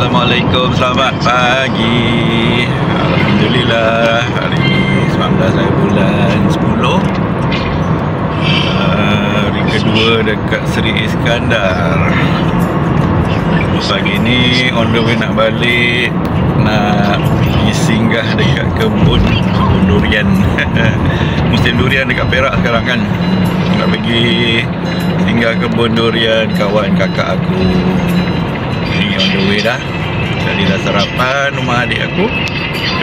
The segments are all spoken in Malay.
Assalamualaikum, selamat pagi. Alhamdulillah, hari ini 19 bulan 10, hari kedua dekat Seri Iskandar. Pagi ni on the way nak balik, nak pergi singgah dekat kebun durian. Musim durian dekat Perak sekarang kan. Nak pergi singgah kebun durian kawan kakak aku. Ni on the way dah. Tadi dah sarapan rumah adik aku.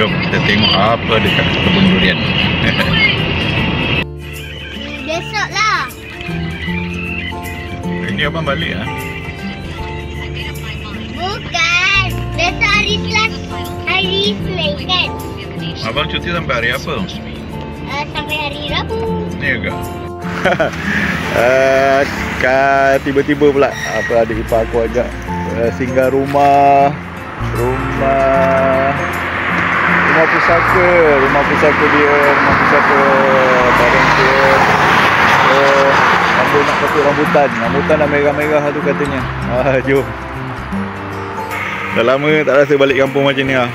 Jom kita tengok apa dekat kebun durian. Besok lah. Ini abang balik ah? Bukan. Besok hari Senin kan? Abang cuti sampai hari apa? Sampai hari Rabu. Ni ke? Tiba-tiba pula apa adik ipar aku ajak singgah rumah pusaka dia, rumah pusaka barang dia. Ambil nak petik rambutan dah merah-merah tu katanya. Jom. Dah lama tak rasa balik kampung macam ni lah.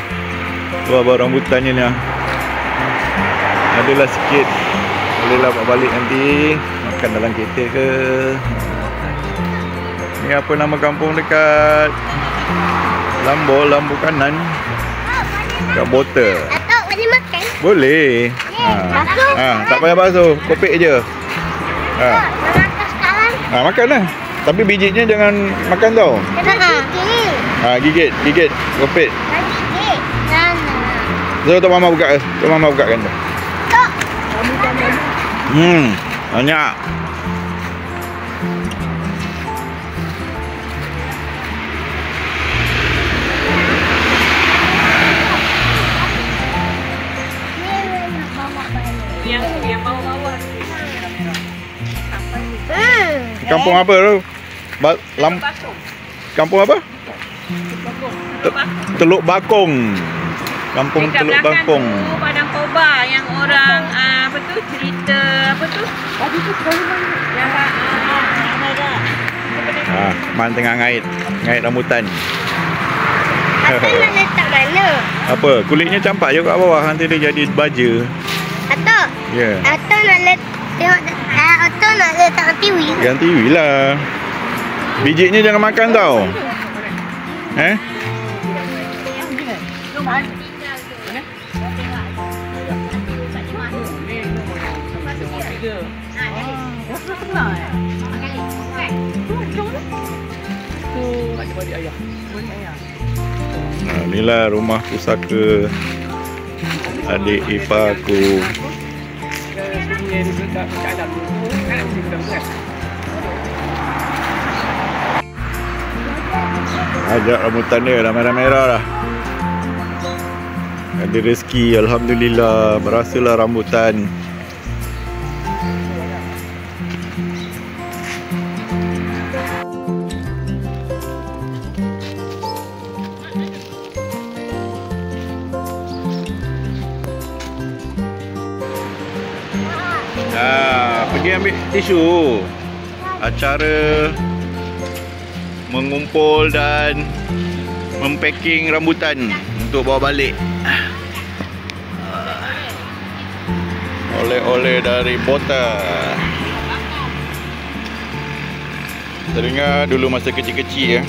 Tu abang rambutannya ni lah. Adalah sikit. Bolehlah buat balik nanti. Makan dalam kereta ke. Ni apa nama kampung dekat Lambu kanan. Dekat Botol. Atau boleh makan? Boleh. Basuh? Tak payah basuh. Kopek je. Nak makan sekarang? Makan lah. Tapi bijinya jangan makan tau. Kena gigit. Gigit. Kopek. Gigit. Sana. So, tu mama buka. Mama bukakan tu. Tok. Banyak. Yang bawah-bawah. Kampung apa tu? Kampung apa? Teluk Bakong. Kampung Dekat Teluk belakang Bakong. tu Padang Koba yang orang apa tu cerita apa tu? Tadi tu yang Man tengah ngait rambutan. Atau nak letak mana? Apa? Kulitnya campak je kat bawah, nanti dia jadi baja. Atau? Ya. Atau nak letak tiwi? Ganti tiwi lah. Bijinya jangan makan tau. Inilah rumah pusaka adik ipar aku. Ajak rambutan dia dah merah-merah dah. Ada rezeki, alhamdulillah. Berasalah rambutan. Pergi ambil tisu. Acara mengumpul dan mempacking rambutan untuk bawa balik. Oleh-oleh dari Botol. Teringat dulu masa kecil-kecil ya.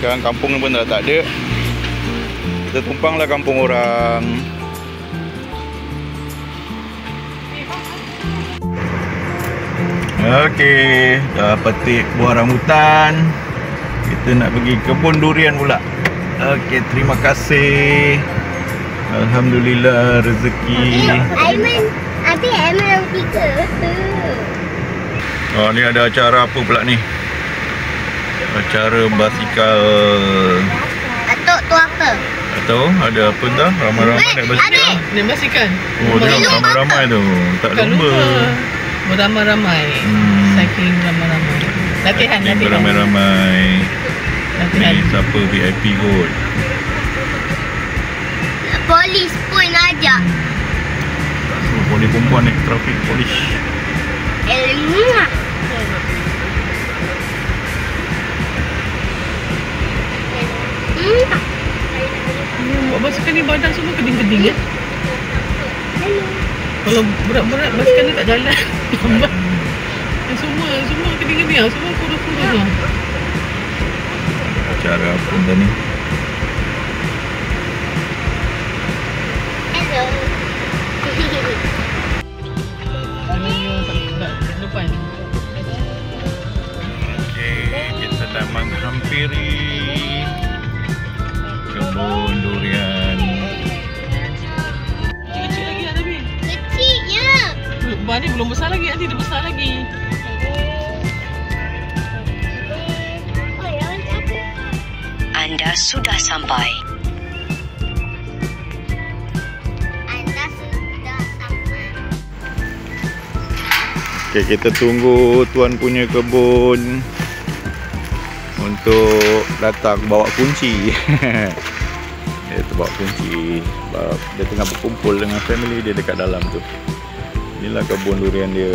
Sekarang kampung pun dah tak ada. Kita tumpanglah kampung orang. Okey, dah petik buah rambutan. Kita nak pergi kebun durian pula. Okey, terima kasih. Alhamdulillah rezeki. Aiman yang 3. Oh, ni ada acara apa pula ni? Acara basikal. Atuk tu apa? Atau ada apa dah? Ramai-ramai naik basikal. Naik basikal. Oh, tengok ramai-ramai tu. Tak lumba. Beramai-ramai. Saking ramai-ramai. Latihan. Beramai-ramai. Ni siapa VIP kot. Polis pun ajak. Polis perempuan naik trafik polis. Buat basikal ni badan semua keding-keding ya. Kalau berat-berat basikal ni tak jalan. Lambat. Semua keding-keding lah. Semua kurus-kurus lah. Cara apa benda ni? Hello. Depan. Okey, kita dah menghampiri kebun durian. Kecil lagi lah tapi. Kecil je. Ban ni belum besar lagi. Nanti dia besar lagi. Anda sudah sampai. Anda sudah sampai. Okey, kita tunggu tuan punya kebun untuk datang bawa kunci. Dia tu bawa kunci sebab dia tengah berkumpul dengan family dia dekat dalam tu. Inilah kebun durian dia.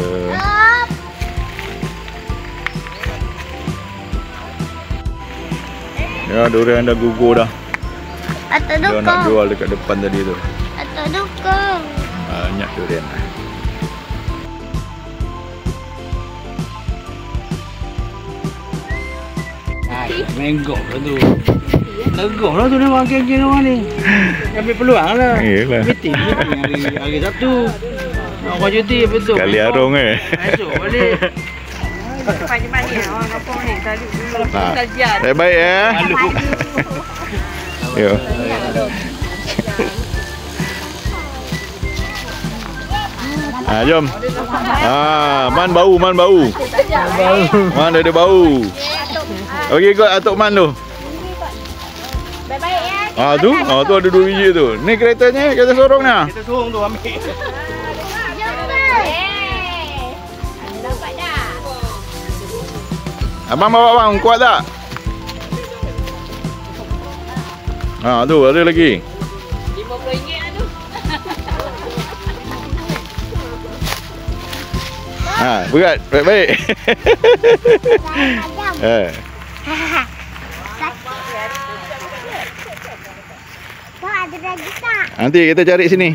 Ya, durian dah gugur dah. Atau Dia nak dukung. jual dekat depan tadi tu. Atau dukung. Banyak durian. Menggok lah tu. Negah lah tu dia makin-makin orang ni. Ambil peluang lah. Yelah. Meeting hari Sabtu. Nak orang cuti betul. Kali arung Esok balik. Panjang-panjang orang kampung ni. Tarik dulu. Ha. Kajian. Baik-baik ya. Yo. Jom. Man bau. Man ada bau. Okey, ikut Atok Man tu. Baik-baik ya. Tu ada 2 biji tu. Ni keretanya, kereta sorong ni. Kita sorong tu ambil. Jumpa. Dapat dah. Abang bawa bang, kuat tak? Tu ada lagi. RM50 lah tu. Berat, baik-baik. Kau ada lagi tak? Nanti kita cari sini.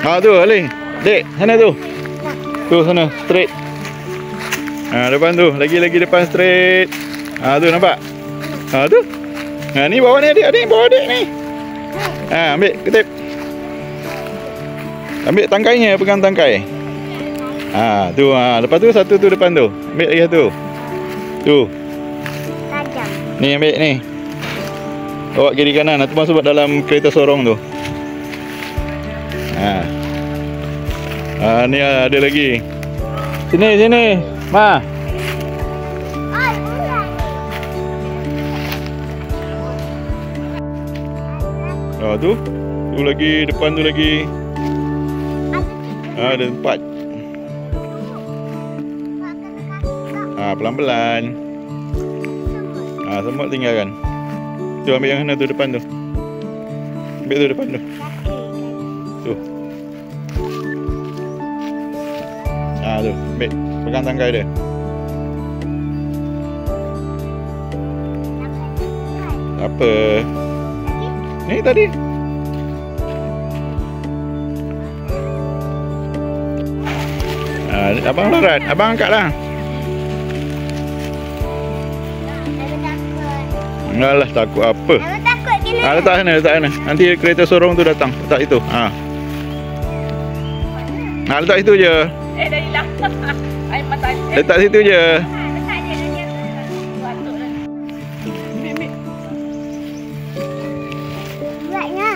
Tu Ali. Dek, sana tu. Tu sana, straight. Depan tu, lagi depan straight. Tu nampak? Tu. Ni bawa ni adik, bawa adik ni. Ambil ketip. Ambil tangkainya, pegang tangkai. Tu. Lepas tu satu tu depan tu. Ambil lagi satu. Tu. Tajam. Ni ambil ni. Bawa kiri kanan, tu masuk dalam kereta sorong tu. Ni ada lagi. Sini. Ma. Tu. Tu lagi, depan tu lagi. Ada 4. Pelan-pelan. Semut tinggalkan. Tu ambil yang mana tu depan tu. Ambil tu depan tu. Tu. Tu, ambil. Pegang tangkai dia. Apa? Ni tadi. Abang larat, abang angkat lah. Alah, takut apa? Aku takut kena. Letak sana. Nanti kereta sorong tu datang. Letak itu. Letak situ je. Dah hilang. Air mata. Letak situ je. Letak je dia. Batuk dah. Ambil. Beratnya.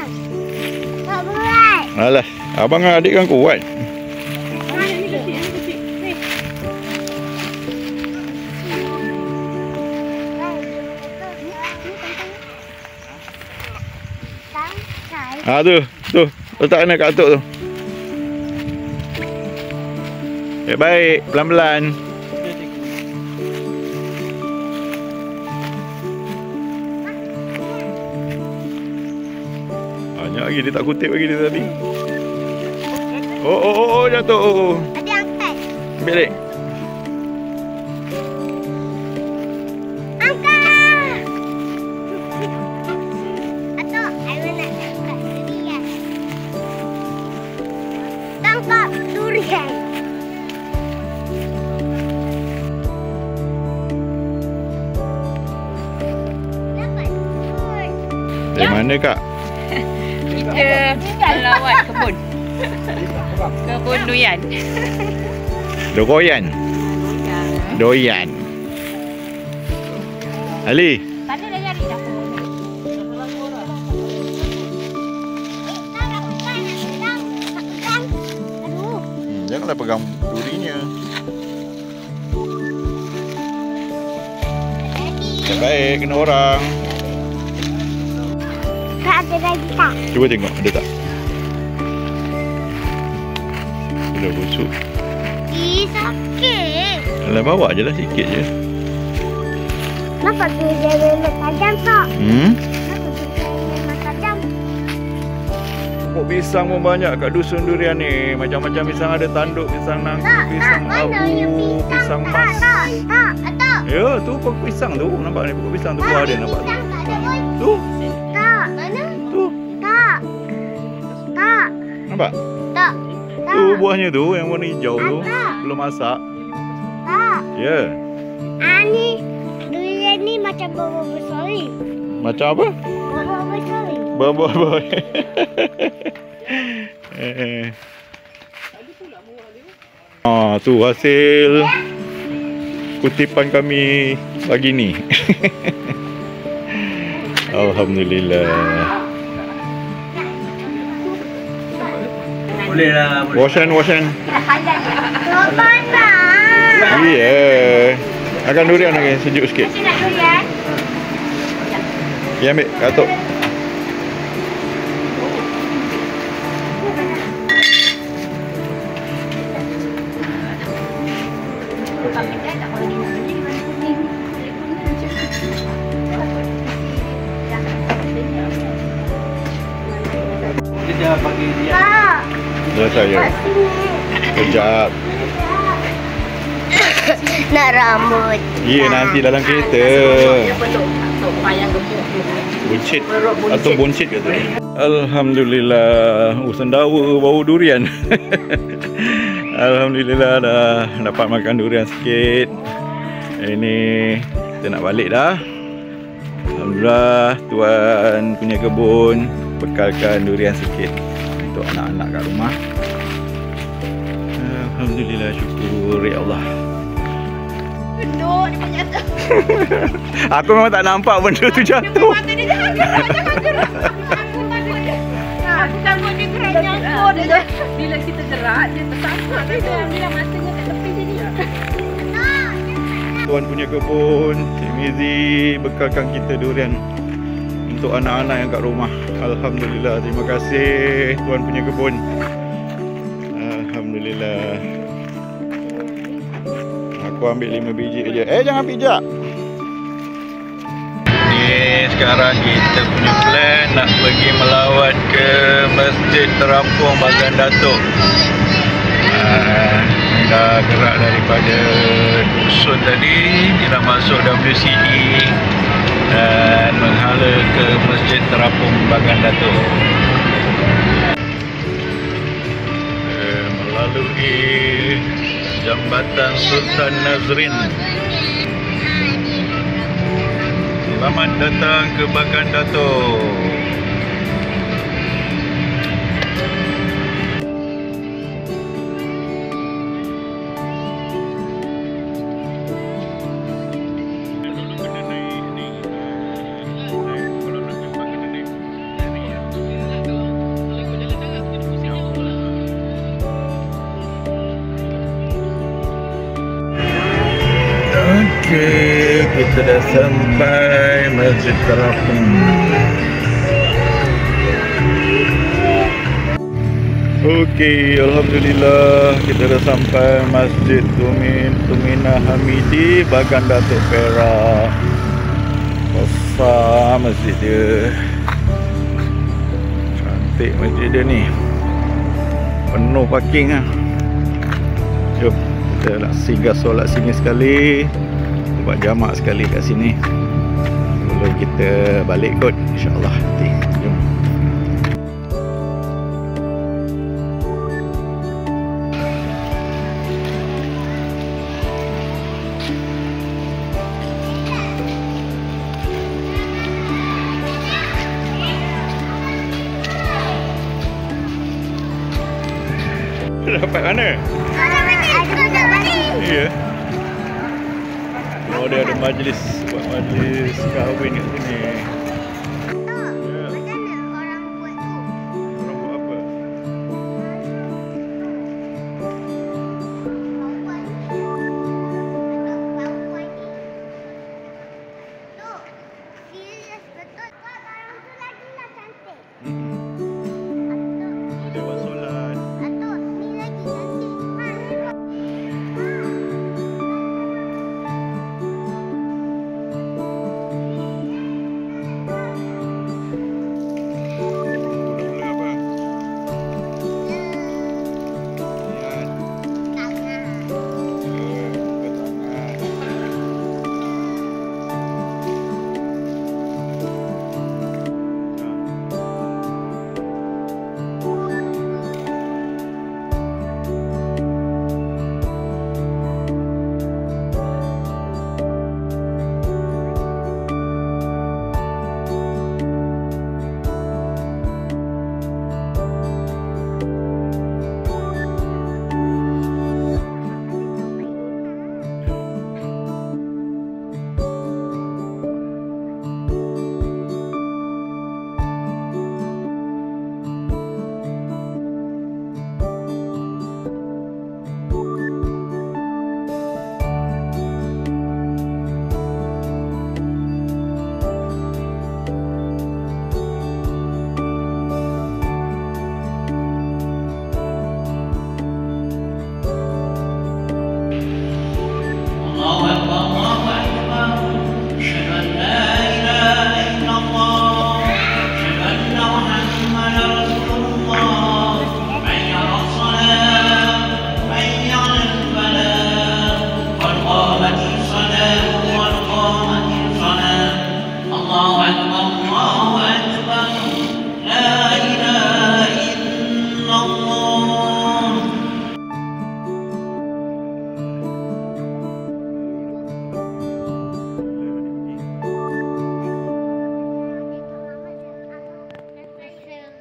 Tak berat. Alah, abang dengan adik kan kuat. Ni kecil. Ni. Tu. Letak sana kat atuk tu. Baik, pelan-pelan. Banyak lagi, dia tak kutip lagi dia tadi. Jatuh. Ada angkat. Ambil dek. Dari mana kak? Kita melawat kebun. Kebun durian. Doyan. Doyan. Ali. Tadi dah cari dah. Aduh. Janganlah pegang durinya. Tak baik, kena orang. Tak ada lagi tak? Cuba tengok, ada tak? Sudah busuk. Ih, sakit. Alah, bawa je lah sikit je. Kenapa tu dia memang tajam tak? Kenapa tu dia memang tajam? Pokok pisang pun banyak kat dusun durian ni. Macam-macam pisang ada, tanduk, pisang nangka, pisang abu, pisang mas. Tak. Ya, tu pokok pisang tu. Nampak ni pokok pisang tu buah dia, nampak tu. Tak ada pun. Tu, Tak. Mana? tu. Tak. Tak. Nampak? Tak. Tu buahnya tu yang warna hijau tu. Tak. Belum masak. Tak. Ya. Ni durian ni macam buah bersori. Macam apa? Buah bersori. Buah-buah. Tu hasil kutipan kami pagi ni. Alhamdulillah. Boleh lah. Wash hand. Tak panas. Ya. Akan durian lagi sejuk sikit. Masih nak durian? Ya, ambil katuk. Dia dah bagi dia. Tak. Ya saya. Kejap. Nak rambut. Ya, nanti dalam kereta. Payang gemuk tu. Buncit atau buncit kata dia. Alhamdulillah, sendawa bau durian. Alhamdulillah dah dapat makan durian sikit. Ini kita nak balik dah. Alhamdulillah tuan punya kebun bekalkan durian sikit untuk anak-anak kat rumah. Alhamdulillah, syukur ya Allah. Penuh dia punya tu. Aku memang tak nampak benda tu jatuh. Mata dia jangan gerak. Aku takut dia gerak nyangkut dia. Bila kita gerak, dia tersangkut. Bila matanya kat tepi sini. Tuan punya kebun, Cik Mizi bekalkan kita durian untuk anak-anak yang kat rumah. Alhamdulillah, terima kasih Tuan punya kebun. Alhamdulillah. Aku ambil 5 biji aja. Jangan pijak. Ni sekarang kita punya plan nak pergi melawat ke Masjid Terapung Bagan Datuk. Dah gerak daripada dusun tadi, kita masuk WCE dan menghala ke Masjid Terapung Bagan Datuk. Melalui Jambatan Sultan Nazrin. Selamat datang ke Bagan Datuk. Okey, kita dah sampai Masjid Terapung. Okey, alhamdulillah kita dah sampai Masjid Tumina Hamidi Bagan Datuk Perak. Besar masjid dia. Cantik masjid dia ni. Penuh parking ah. Jom kita nak singgah solat sini sekali, buat jamak sekali kat sini sebelum kita balik kot, insyaAllah nanti. Jom. Dapat mana? Ya. Oh, dia ada majlis, buat majlis kahwin kat sini. Orang buat apa? Dia buat solat.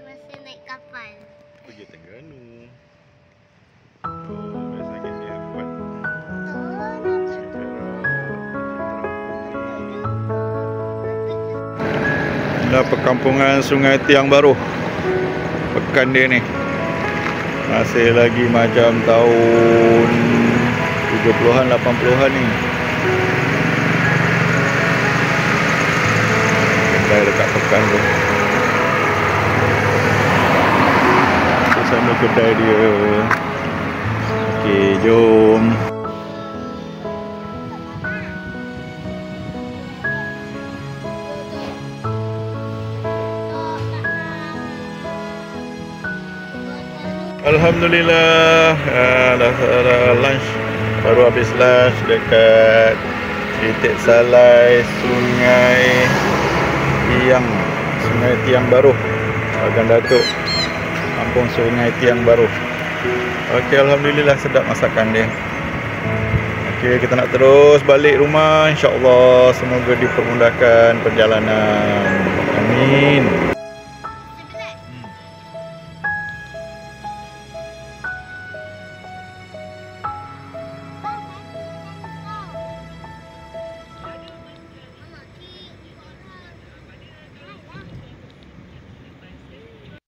Masa naik kapal. Pergi Terengganu. Oh, biasa kat dia buat. Dah perkampungan Sungai Tiang Baru. Pekan dia ni masih lagi macam tahun 70-an 80-an ni. Kedai dekat pekan tu. Di sana kedai dia. Okey, jom. Alhamdulillah, dah lunch. Baru habis lunch dekat titik salai Sungai Tiang Baru, Agan Datuk, kampung Sungai Tiang Baru. Okey, alhamdulillah sedap masakan dia. Okey, kita nak terus balik rumah, insya-Allah. Semoga dipermudahkan perjalanan. Amin.